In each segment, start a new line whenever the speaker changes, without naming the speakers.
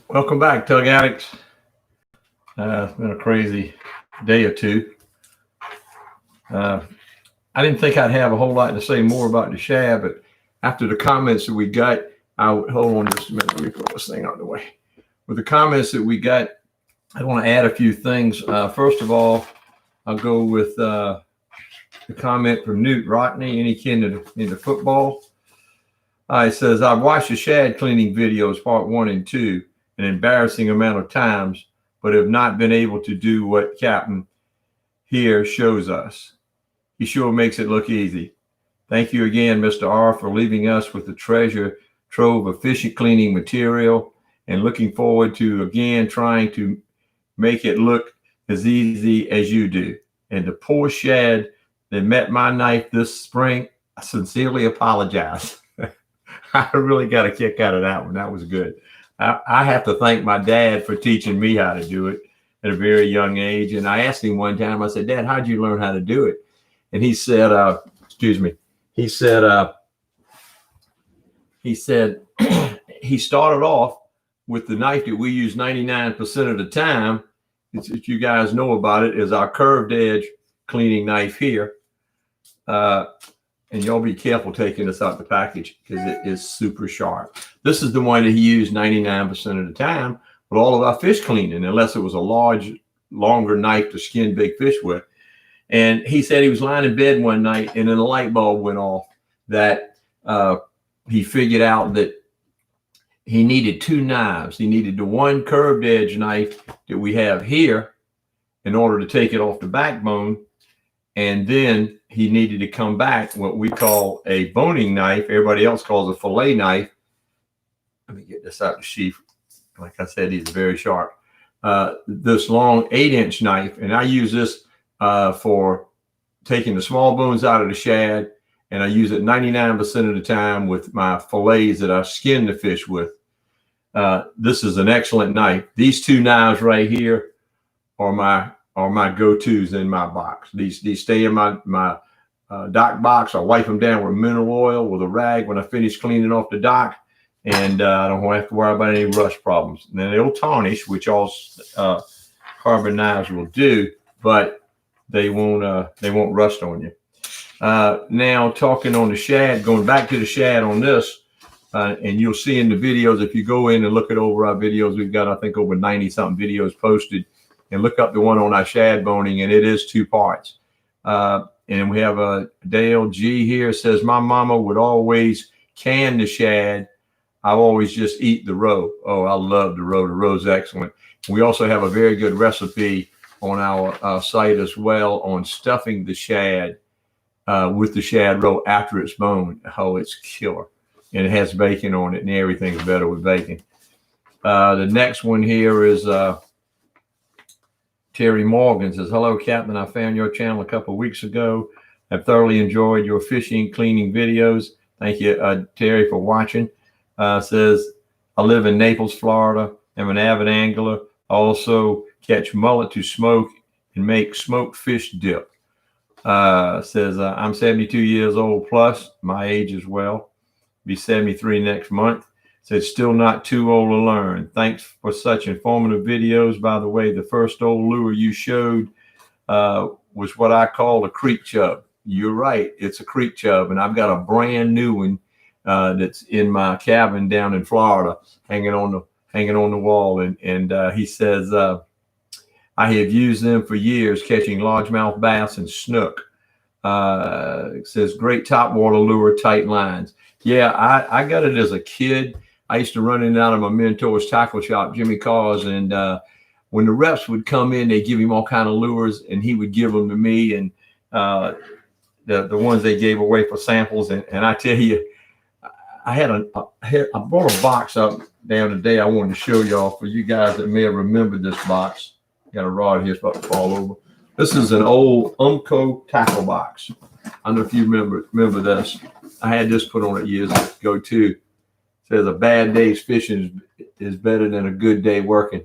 Welcome back, Tug Addicts. It's been a crazy day or two. I didn't think I'd have a whole lot to say more about the Shad, but after the comments that we got, hold on just a minute. Let me put this thing out of the way. With the comments that we got, I want to add a few things. First of all, I'll go with the comment from Newt Rockney, any kid into football. It says, I've watched the Shad cleaning videos, part 1 and 2, an embarrassing amount of times, but have not been able to do what Captain here shows us. He sure makes it look easy. Thank you again, Mr. R, for leaving us with the treasure trove of efficient cleaning material, and looking forward to again trying to make it look as easy as you do. And the poor Shad that met my knife this spring, I sincerely apologize. I really got a kick out of that one. That was good. I have to thank my dad for teaching me how to do it at a very young age. And I asked him one time, I said, Dad, how'd you learn how to do it? And he said, he said he started off with the knife that we use 99% of the time. If you guys know about it, is our curved edge cleaning knife here. And y'all be careful taking this out the package because it is super sharp. This is the one that he used 99% of the time with all of our fish cleaning, unless it was a large, longer knife to skin big fish with. And he said he was lying in bed one night and then a light bulb went off that he figured out that he needed 2 knives. He needed the one curved edge knife that we have here in order to take it off the backbone. And then he needed to come back what we call a boning knife. Everybody else calls a fillet knife. Let me get this out of the sheath. Like I said, he's very sharp. This long 8-inch knife. And I use this for taking the small bones out of the shad. And I use it 99% of the time with my fillets that I skin the fish with. This is an excellent knife. These 2 knives right here are my go-tos in my box. These stay in my dock box. I wipe them down with mineral oil with a rag when I finish cleaning off the dock, and I don't have to worry about any rust problems. And then they'll tarnish, which all carbon knives will do, but they won't rust on you. Now talking on the Shad, going back to the Shad on this, and you'll see in the videos, if you go in and look at over our videos, we've got, I think, over 90 something videos posted. And look up the one on our shad boning, and it is 2 parts. And we have a Dale G here says, my mama would always can the shad. I always just eat the roe. Oh, I love the roe. The roe's excellent. We also have a very good recipe on our site as well on stuffing the shad with the shad roe after it's boned. Oh, it's killer. And it has bacon on it, and everything's better with bacon. The next one here is Terry Morgan says, hello, Captain. I found your channel a couple of weeks ago. I've thoroughly enjoyed your fishing, cleaning videos. Thank you, Terry, for watching. Says, I live in Naples, Florida. I'm an avid angler. I also catch mullet to smoke and make smoked fish dip. Says, I'm 72 years old plus, my age as well. Be 73 next month. Said, still not too old to learn. Thanks for such informative videos. By the way, the first old lure you showed was what I call a creek chub. You're right. It's a creek chub. And I've got a brand new one that's in my cabin down in Florida, hanging on the wall. And he says, I have used them for years, catching largemouth bass and snook. It says, great topwater lure, tight lines. Yeah, I got it as a kid. I used to run in and out of my mentor's tackle shop, Jimmy Carr's, and when the reps would come in, they'd give him all kind of lures, and he would give them to me, and the ones they gave away for samples. And I tell you, I brought a box up down today. I wanted to show y'all for you guys that may have remembered this box. Got a rod here, it's about to fall over. This is an old Umco tackle box. I don't know if you remember this. I had this put on it years ago too. Says a bad day's fishing is better than a good day working.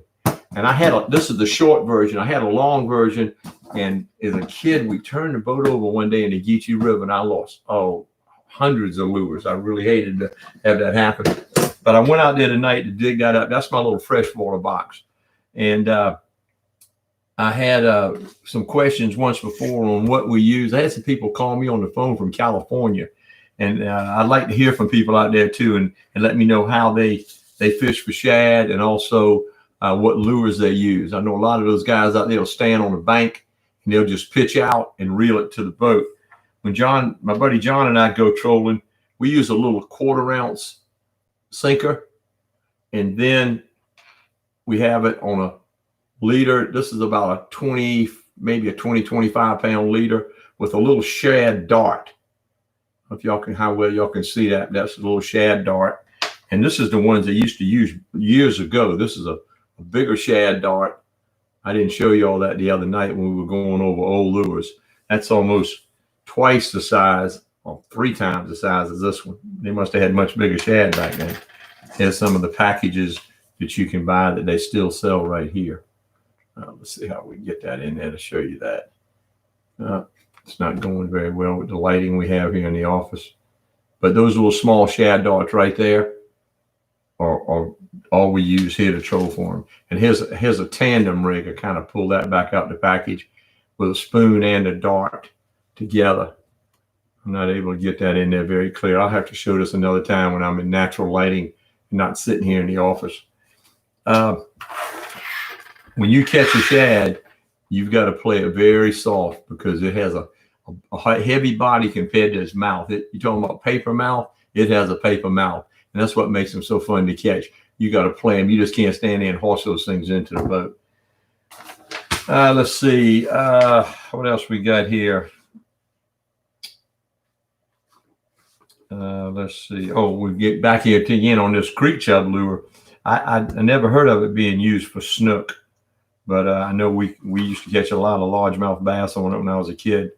And I had this is the short version. I had a long version. And as a kid, we turned the boat over one day in the Geechee River, and I lost hundreds of lures. I really hated to have that happen. But I went out there tonight to dig that up. That's my little freshwater box. And I had some questions once before on what we use. I had some people call me on the phone from California. And I'd like to hear from people out there too, and let me know how they fish for shad, and also what lures they use. I know a lot of those guys out there will stand on the bank and they'll just pitch out and reel it to the boat. When my buddy John and I go trolling, we use a little 1/4 ounce sinker, and then we have it on a leader. This is about a 20, maybe a 25 pound leader with a little shad dart. If y'all can, how well y'all can see that, that's a little shad dart. And this is the ones they used to use years ago. This is a bigger shad dart. I didn't show you all that the other night when we were going over old lures. That's almost twice the size, or 3 times the size as this one. They must have had much bigger shad back then. Here's some of the packages that you can buy that they still sell right here. Let's see how we can get that in there to show you that. It's not going very well with the lighting we have here in the office. But those little small shad darts right there are all we use here to troll for them. And here's a tandem rig. I kind of pull that back out the package with a spoon and a dart together. I'm not able to get that in there very clear. I'll have to show this another time when I'm in natural lighting and not sitting here in the office. When you catch a shad, you've got to play it very soft because it has a heavy body compared to its mouth. You're talking about paper mouth, it has a paper mouth. And that's what makes them so fun to catch. You got to play them. You just can't stand there and horse those things into the boat. Let's see. What else we got here? Let's see. Oh, we get back here again on this creek chub lure. I never heard of it being used for snook, but I know we used to catch a lot of largemouth bass on it when I was a kid.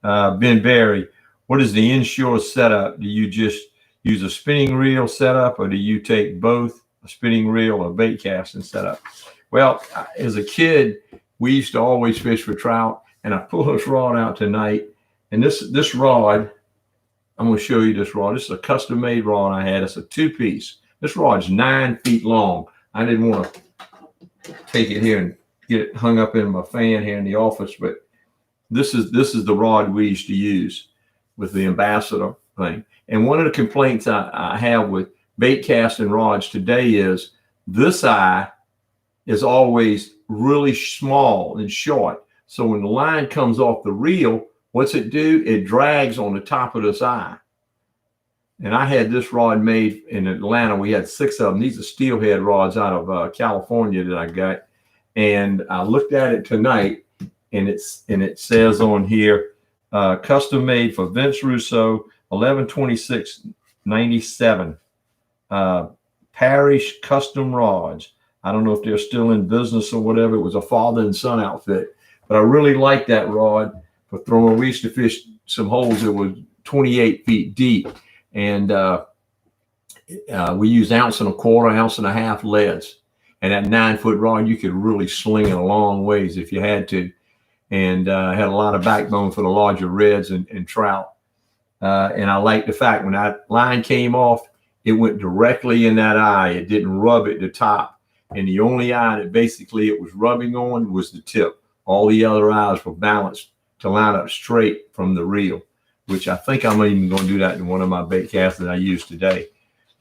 Ben Berry, what is the inshore setup? Do you just use a spinning reel setup, or do you take both a spinning reel or bait casting setup? Well, as a kid, we used to always fish for trout, and I pulled this rod out tonight, and this rod, I'm going to show you this rod. This is a custom-made rod I had. It's a 2-piece. This rod's 9 feet long. I didn't want to take it here and get it hung up in my fan here in the office, but this is the rod we used to use with the Ambassador thing. And one of the complaints I have with bait casting rods today is this eye is always really small and short. So when the line comes off the reel, what's it do? It drags on the top of this eye. And I had this rod made in Atlanta. We had 6 of them. These are steelhead rods out of California that I got. And I looked at it tonight, and it says on here, custom made for Vince Russo, 11/26/97. Parish custom rods. I don't know if they're still in business or whatever. It was a father and son outfit. But I really like that rod for throwing. We used to fish some holes that were 28 feet deep. And we used 1.25 ounce, 1.5 ounce leads. And that 9-foot rod, you could really sling it a long ways if you had to. And had a lot of backbone for the larger reds and trout. And I like the fact when that line came off, it went directly in that eye. It didn't rub at the top. And the only eye that basically it was rubbing on was the tip. All the other eyes were balanced to line up straight from the reel, which I think I'm even going to do that in one of my bait casts that I use today.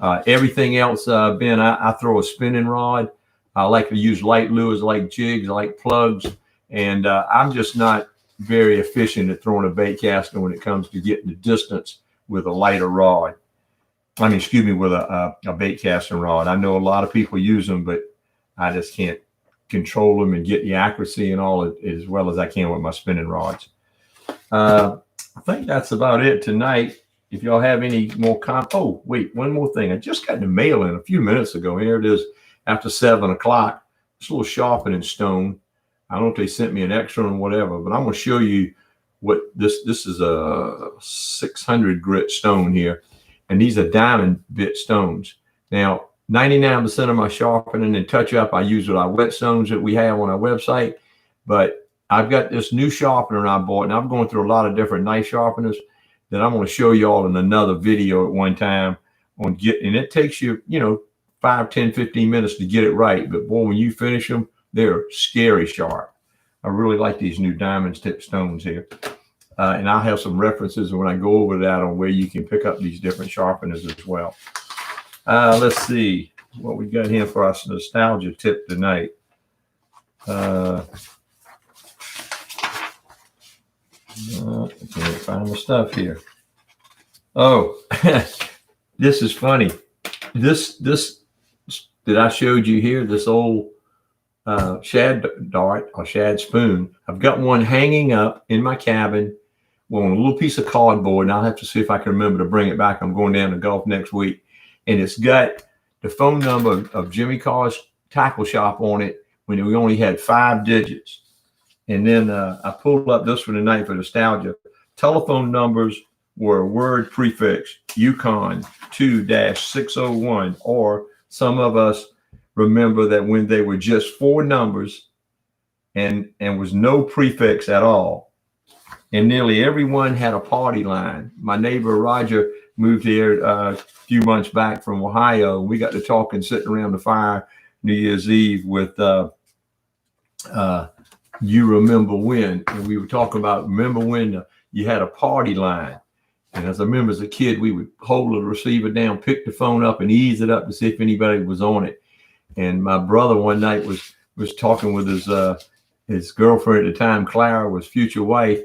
Everything else, Ben, I throw a spinning rod. I like to use light lures, like jigs, like plugs. And I'm just not very efficient at throwing a bait caster when it comes to getting the distance with a lighter rod. I mean, excuse me, with a bait casting rod. I know a lot of people use them, but I just can't control them and get the accuracy and all as well as I can with my spinning rods. I think that's about it tonight. If y'all have any more comments. Oh, wait, one more thing. I just got the mail in a few minutes ago. Here it is after 7 o'clock. It's a little sharpening stone. I don't know if they sent me an extra or whatever, but I'm going to show you what this is a 600 grit stone here. And these are diamond bit stones. Now, 99% of my sharpening and touch up I use with our whetstones that we have on our website. But I've got this new sharpener I bought, and I'm going through a lot of different knife sharpeners that I'm going to show you all in another video at one time. on and it takes you, 5, 10, 15 minutes to get it right. But boy, when you finish them, they're scary sharp. I really like these new diamond tip stones here. And I'll have some references when I go over that on where you can pick up these different sharpeners as well. Let's see what we got here for our nostalgia tip tonight. I can't find the stuff here. Oh, this is funny. This that I showed you here, this old shad dart or shad spoon. I've got one hanging up in my cabin on a little piece of cardboard, and I'll have to see if I can remember to bring it back. I'm going down to golf next week, and it's got the phone number of Jimmy Carr's tackle shop on it when we only had 5 digits. And then I pulled up this one tonight for nostalgia. Telephone numbers were a word prefix, Yukon 2-601, or some of us remember that when they were just 4 numbers and was no prefix at all. And nearly everyone had a party line. My neighbor Roger moved here a few months back from Ohio. We got to talking, sitting around the fire New Year's Eve with You Remember When. And we were talking about, remember when you had a party line. And as I remember as a kid, we would hold the receiver down, pick the phone up and ease it up to see if anybody was on it. And my brother one night was talking with his girlfriend at the time, Clara, was future wife.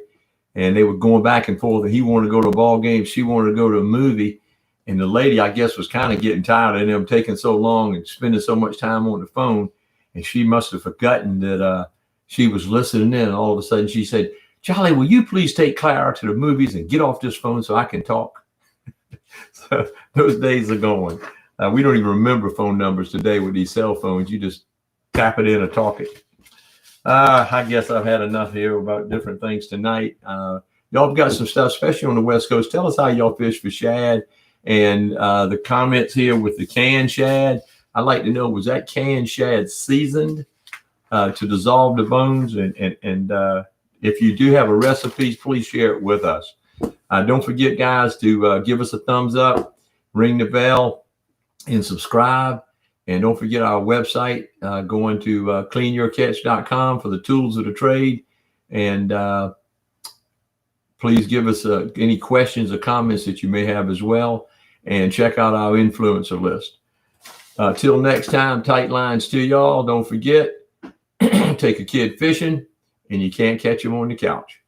And they were going back and forth. And he wanted to go to a ball game. She wanted to go to a movie. And the lady, I guess, was kind of getting tired of them taking so long and spending so much time on the phone. And she must have forgotten that she was listening in. And all of a sudden she said, "Charlie, will you please take Clara to the movies and get off this phone so I can talk?" So those days are gone. We don't even remember phone numbers today with these cell phones. You just tap it in or talk it. I guess I've had enough here about different things tonight. Y'all have got some stuff, especially on the West Coast. Tell us how y'all fish for shad, and the comments here with the canned shad. I'd like to know, was that canned shad seasoned to dissolve the bones? And if you do have a recipe, please share it with us. Don't forget, guys, to give us a thumbs up, ring the bell, and subscribe. And don't forget our website, going to cleanyourcatch.com for the tools of the trade. And please give us any questions or comments that you may have as well. And check out our influencer list. Till next time, tight lines to y'all. Don't forget, take a kid fishing, and you can't catch him on the couch.